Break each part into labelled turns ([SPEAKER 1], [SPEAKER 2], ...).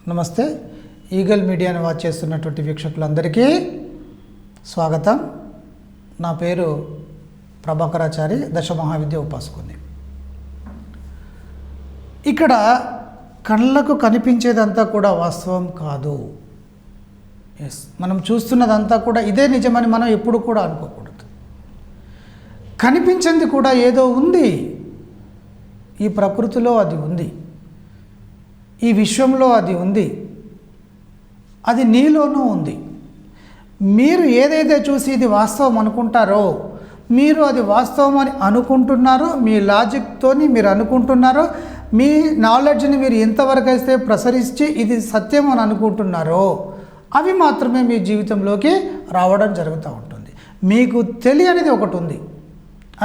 [SPEAKER 1] నమస్తే. ఈగల్ మీడియాని వాచ్ చేస్తున్నటువంటి వీక్షకులందరికీ స్వాగతం. నా పేరు ప్రభాకరాచారి, దశ మహావిద్య ఉపాసకుని. ఇక్కడ కళ్ళకు కనిపించేదంతా కూడా వాస్తవం కాదు. మనం చూస్తున్నదంతా కూడా ఇదే నిజమని మనం ఎప్పుడు కూడా అనుకోకూడదు. కనిపించింది కూడా ఏదో ఉంది, ఈ ప్రకృతిలో అది ఉంది, ఈ విశ్వంలో అది ఉంది, అది నీలోనూ ఉంది. మీరు ఏదైతే చూసి ఇది వాస్తవం అనుకుంటారో, మీరు అది వాస్తవం అని అనుకుంటున్నారో, మీ లాజిక్తోని మీరు అనుకుంటున్నారో, మీ నాలెడ్జ్ని మీరు ఎంతవరకు అయితే ప్రసరించి ఇది సత్యం అని అనుకుంటున్నారో అవి మాత్రమే మీ జీవితంలోకి రావడం జరుగుతూ ఉంటుంది. మీకు తెలియనిది ఒకటి ఉంది,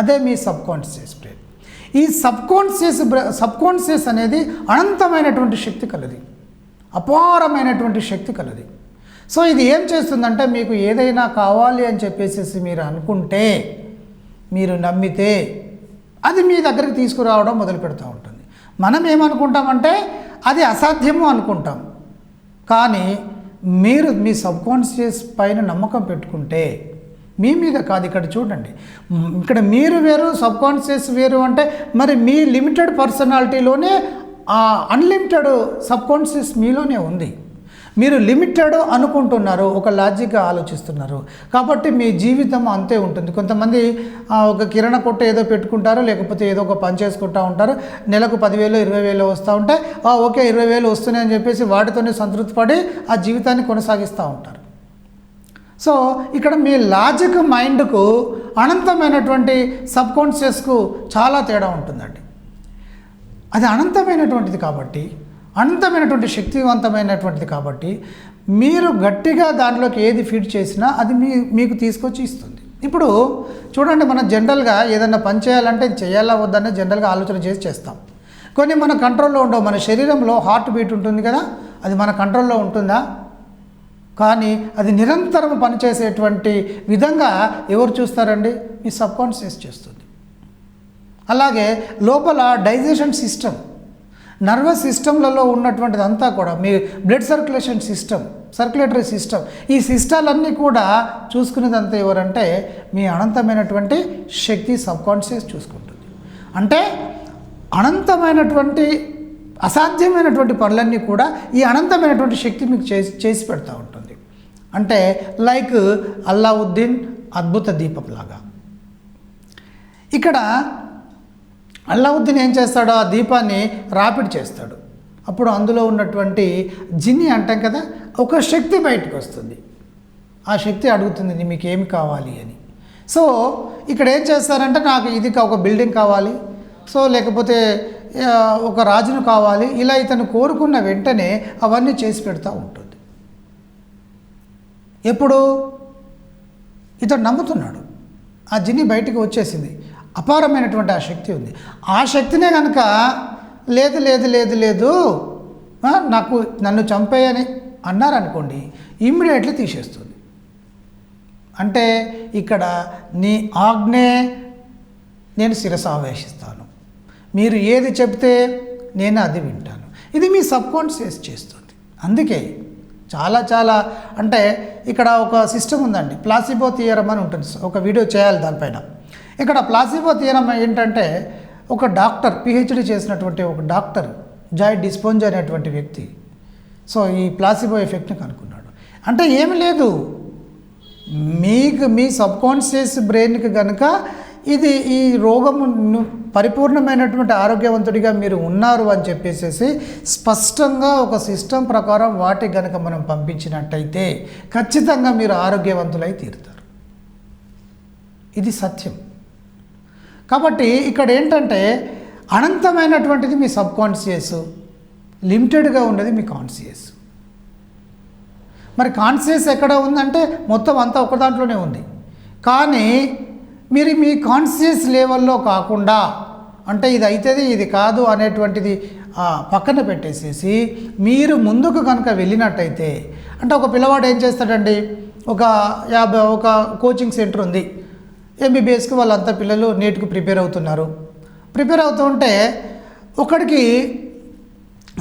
[SPEAKER 1] అదే మీ సబ్కాన్షియస్ బ్రెయిన్. ఈ సబ్కాన్షియస్ అనేది అనంతమైనటువంటి శక్తి కలది, అపారమైనటువంటి శక్తి కలది. సో ఇది ఏం చేస్తుందంటే, మీకు ఏదైనా కావాలి అని చెప్పేసి మీరు అనుకుంటే, మీరు నమ్మితే అది మీ దగ్గరికి తీసుకురావడం మొదలు పెడుతూ ఉంటుంది. మనం ఏమనుకుంటామంటే అది అసాధ్యము అనుకుంటాం, కానీ మీరు మీ సబ్కాన్షియస్ పైన నమ్మకం పెట్టుకుంటే, మీ మీద కాదు, ఇక్కడ చూడండి, ఇక్కడ మీరు వేరు, సబ్కాన్షియస్ వేరు. అంటే మరి మీ లిమిటెడ్ పర్సనాలిటీలోనే ఆ అన్లిమిటెడ్ సబ్కాన్షియస్ మీలోనే ఉంది. మీరు లిమిటెడ్ అనుకుంటున్నారు, ఒక లాజిక్గా ఆలోచిస్తున్నారు, కాబట్టి మీ జీవితం అంతే ఉంటుంది. కొంతమంది ఒక కిరణ కొట్ట ఏదో పెట్టుకుంటారు, లేకపోతే ఏదో ఒక పని చేసుకుంటూ ఉంటారు, నెలకు 10,000 20,000 వస్తూ ఉంటాయి. ఓకే 20,000 వస్తున్నాయి అని చెప్పేసి వాటితోనే సంతృప్తి పడి ఆ జీవితాన్ని కొనసాగిస్తూ ఉంటారు. సో ఇక్కడ మీ లాజిక్ మైండ్కు అనంతమైనటువంటి సబ్కాన్షియస్కు చాలా తేడా ఉంటుందండి. అది అనంతమైనటువంటిది కాబట్టి, అనంతమైనటువంటి శక్తివంతమైనటువంటిది కాబట్టి, మీరు గట్టిగా దానిలోకి ఏది ఫీడ్ చేసినా అది మీకు తీసుకొచ్చి ఇస్తుంది. ఇప్పుడు చూడండి, మనం జనరల్గా ఏదైనా పని చేయాలంటే చేయాలా వద్దనే జనరల్గా ఆలోచన చేసి చేస్తాం. కొన్ని మన కంట్రోల్లో ఉండవు. మన శరీరంలో హార్ట్ బీట్ ఉంటుంది కదా, అది మన కంట్రోల్లో ఉంటుందా? కానీ అది నిరంతరం పనిచేసేటువంటి విధంగా ఎవరు చూస్తారండి? మీ సబ్కాన్షియస్ చేస్తుంది. అలాగే లోపల డైజెషన్ సిస్టమ్, నర్వస్ సిస్టమ్లలో ఉన్నటువంటిది అంతా కూడా, మీ blood circulation system, circulatory system, ఈ సిస్టాలన్నీ కూడా చూసుకునేదంతా ఎవరంటే మీ అనంతమైనటువంటి శక్తి సబ్కాన్షియస్ చూసుకుంటుంది. అంటే అనంతమైనటువంటి అసాధ్యమైనటువంటి పనులన్నీ కూడా ఈ అనంతమైనటువంటి శక్తి మీకు చేసి పెడతా ఉంటుంది. అంటే లైక్ అల్లావుద్దీన్ అద్భుత దీపంలాగా. ఇక్కడ అల్లావుద్దీన్ ఏం చేస్తాడో, ఆ దీపాన్ని రాపిడి చేస్తాడు. అప్పుడు అందులో ఉన్నటువంటి జిన్ని అంటాం కదా, ఒక శక్తి బయటకు వస్తుంది. ఆ శక్తి అడుగుతుంది మీకు ఏమి కావాలి అని. సో ఇక్కడ ఏం చేస్తారంటే, నాకు ఇది ఒక బిల్డింగ్ కావాలి, సో లేకపోతే ఒక రాజును కావాలి, ఇలా ఇతను కోరుకున్న వెంటనే అవన్నీ చేసి పెడతా ఉంటుంది. ఎప్పుడు ఇతను నమ్ముతున్నాడు, ఆ జిన్ని బయటికి వచ్చేసింది, అపారమైనటువంటి ఆ శక్తి ఉంది. ఆ శక్తినే కనుక లేదు లేదు లేదు లేదు నన్ను చంపేయని అన్నారనుకోండి, ఇమ్మీడియట్లీ తీసేస్తుంది. అంటే ఇక్కడ నీ ఆజ్ఞే నేను శిరసావేశిస్తాను, మీరు ఏది చెప్తే నేను అది వింటాను. ఇది మీ సబ్కాన్షియస్ చేస్తుంది. అందుకే చాలా అంటే ఇక్కడ ఒక సిస్టమ్ ఉందండి, ప్లాసిబో థియరం అని ఉంటుంది. ఒక వీడియో చేయాలి దానిపైన. ఇక్కడ ప్లాసిబో థియరం ఏంటంటే, ఒక డాక్టర్, పిహెచ్డి చేసినటువంటి ఒక డాక్టర్ జాయ్ డిస్పోంజ్ అనేటువంటి వ్యక్తి సో ఈ ప్లాసిబో ఎఫెక్ట్ని కనుక్కున్నాడు. అంటే ఏమి లేదు, మీ సబ్కాన్షియస్ బ్రెయిన్కి కనుక ఇది ఈ రోగము పరిపూర్ణమైనటువంటి ఆరోగ్యవంతుడిగా మీరు ఉన్నారు అని చెప్పేసి స్పష్టంగా ఒక సిస్టమ్ ప్రకారం వాటికి కనుక మనం పంపించినట్టయితే ఖచ్చితంగా మీరు ఆరోగ్యవంతులై తీరుతారు. ఇది సత్యం. కాబట్టి ఇక్కడ ఏంటంటే, అనంతమైనటువంటిది మీ సబ్కాన్షియస్, లిమిటెడ్గా ఉన్నది మీ కాన్షియస్. మరి కాన్షియస్ ఎక్కడ ఉందంటే మొత్తం అంతా ఒక దాంట్లోనే ఉంది. కానీ మీరు మీ కాన్షియస్ లెవెల్లో కాకుండా, అంటే ఇది అవుతుంది ఇది కాదు అనేటువంటిది పక్కన పెట్టేసేసి మీరు ముందుకు కనుక వెళ్ళినట్టయితే, అంటే ఒక పిల్లవాడు ఏం చేస్తాడండి, ఒక కోచింగ్ సెంటర్ ఉంది, ఎంబీబీఎస్కి వాళ్ళంతా పిల్లలు నీట్కి ప్రిపేర్ అవుతుంటే ఒకడికి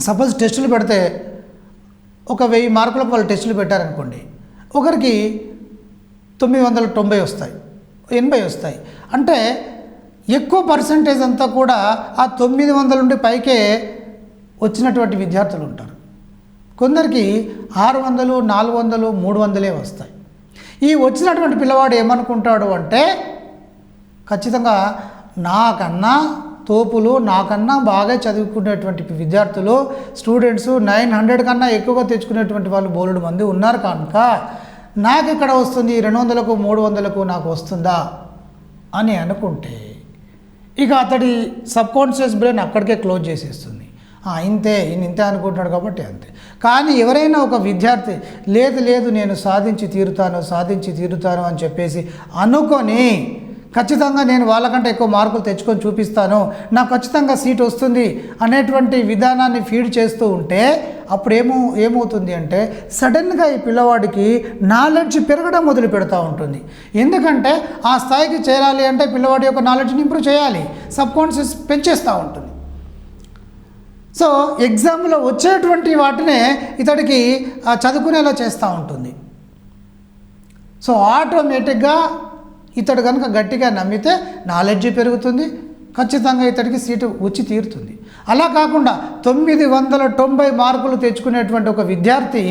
[SPEAKER 1] సపోజ్ టెస్టులు పెడితే ఒక 1000 మార్కులకు వాళ్ళు టెస్టులు పెట్టారనుకోండి, ఒకరికి 990 వస్తాయి, 80 వస్తాయి. అంటే ఎక్కువ పర్సంటేజ్ అంతా కూడా ఆ 900 నుండి పైకే వచ్చినటువంటి విద్యార్థులు ఉంటారు. కొందరికి 600, 400, 300 వస్తాయి. ఈ వచ్చినటువంటి పిల్లవాడు ఏమనుకుంటాడు అంటే, ఖచ్చితంగా నాకన్నా తోపులు, నాకన్నా బాగా చదువుకునేటువంటి విద్యార్థులు, స్టూడెంట్స్ 900 కన్నా ఎక్కువగా తెచ్చుకునేటువంటి వాళ్ళు బోలెడు మంది ఉన్నారు కనుక నాకు ఇక్కడ వస్తుంది 200కు 300కు నాకు వస్తుందా అని అనుకుంటే, ఇక అతడి సబ్కాన్షియస్ బ్రెయిన్ అక్కడికే క్లోజ్ చేసేస్తుంది. ఇంతే ఇంతే అనుకుంటున్నాడు కాబట్టి అంతే. కానీ ఎవరైనా ఒక విద్యార్థి లేదు నేను సాధించి తీరుతాను అని చెప్పేసి అనుకొని ఖచ్చితంగా నేను వాళ్ళకంటే ఎక్కువ మార్కులు తెచ్చుకొని చూపిస్తాను, నాకు ఖచ్చితంగా సీట్ వస్తుంది అనేటువంటి విధానాన్ని ఫీడ్ చేస్తూ ఉంటే అప్పుడు ఏమవుతుంది అంటే సడన్గా ఈ పిల్లవాడికి నాలెడ్జ్ పెరగడం మొదలు పెడతా ఉంటుంది. ఎందుకంటే ఆ స్థాయికి చేరాలి అంటే పిల్లవాడి యొక్క నాలెడ్జ్ని ఇంప్రూవ్ చేయాలి, సబ్కాన్షియస్ పెంచేస్తూ ఉంటుంది. సో ఎగ్జామ్లో వచ్చేటువంటి వాటినే ఇతడికి చదువుకునేలా చేస్తూ ఉంటుంది. సో ఆటోమేటిక్గా ఇతడు కనుక గట్టిగా నమ్మితే నాలెడ్జ్ పెరుగుతుంది, ఖచ్చితంగా ఇతడికి సీటు వచ్చి తీరుతుంది. అలా కాకుండా 990 మార్కులు తెచ్చుకునేటువంటి ఒక విద్యార్థి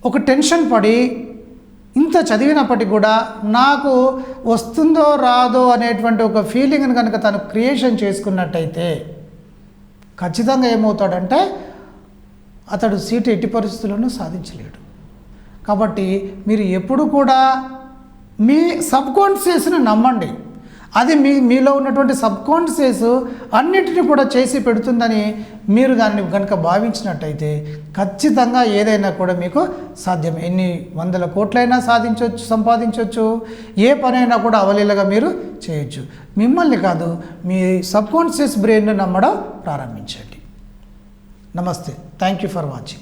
[SPEAKER 1] ఒక టెన్షన్ పడి ఇంత చదివినప్పటికీ కూడా నాకు వస్తుందో రాదో అనేటువంటి ఒక ఫీలింగ్ని కనుక తను క్రియేషన్ చేసుకున్నట్టయితే ఖచ్చితంగా ఏమవుతాడంటే అతడు సీటు ఎట్టి పరిస్థితుల్లోనూ సాధించలేడు. కాబట్టి మీరు ఎప్పుడు కూడా మీ సబ్కాన్షియస్ని నమ్మండి. అది మీలో ఉన్నటువంటి సబ్కాన్షియస్ అన్నిటిని కూడా చేసి పెడుతుందని మీరు దాన్ని కనుక భావించినట్టయితే ఖచ్చితంగా ఏదైనా కూడా మీకు సాధ్యం. ఎన్ని 100 కోట్లైనా సంపాదించవచ్చు, ఏ పనైనా కూడా అవలీలగా మీరు చేయొచ్చు. మిమ్మల్ని కాదు, మీ సబ్కాన్షియస్ బ్రెయిన్ను నమ్మడం ప్రారంభించండి. నమస్తే, థ్యాంక్ యూ ఫర్ వాచింగ్.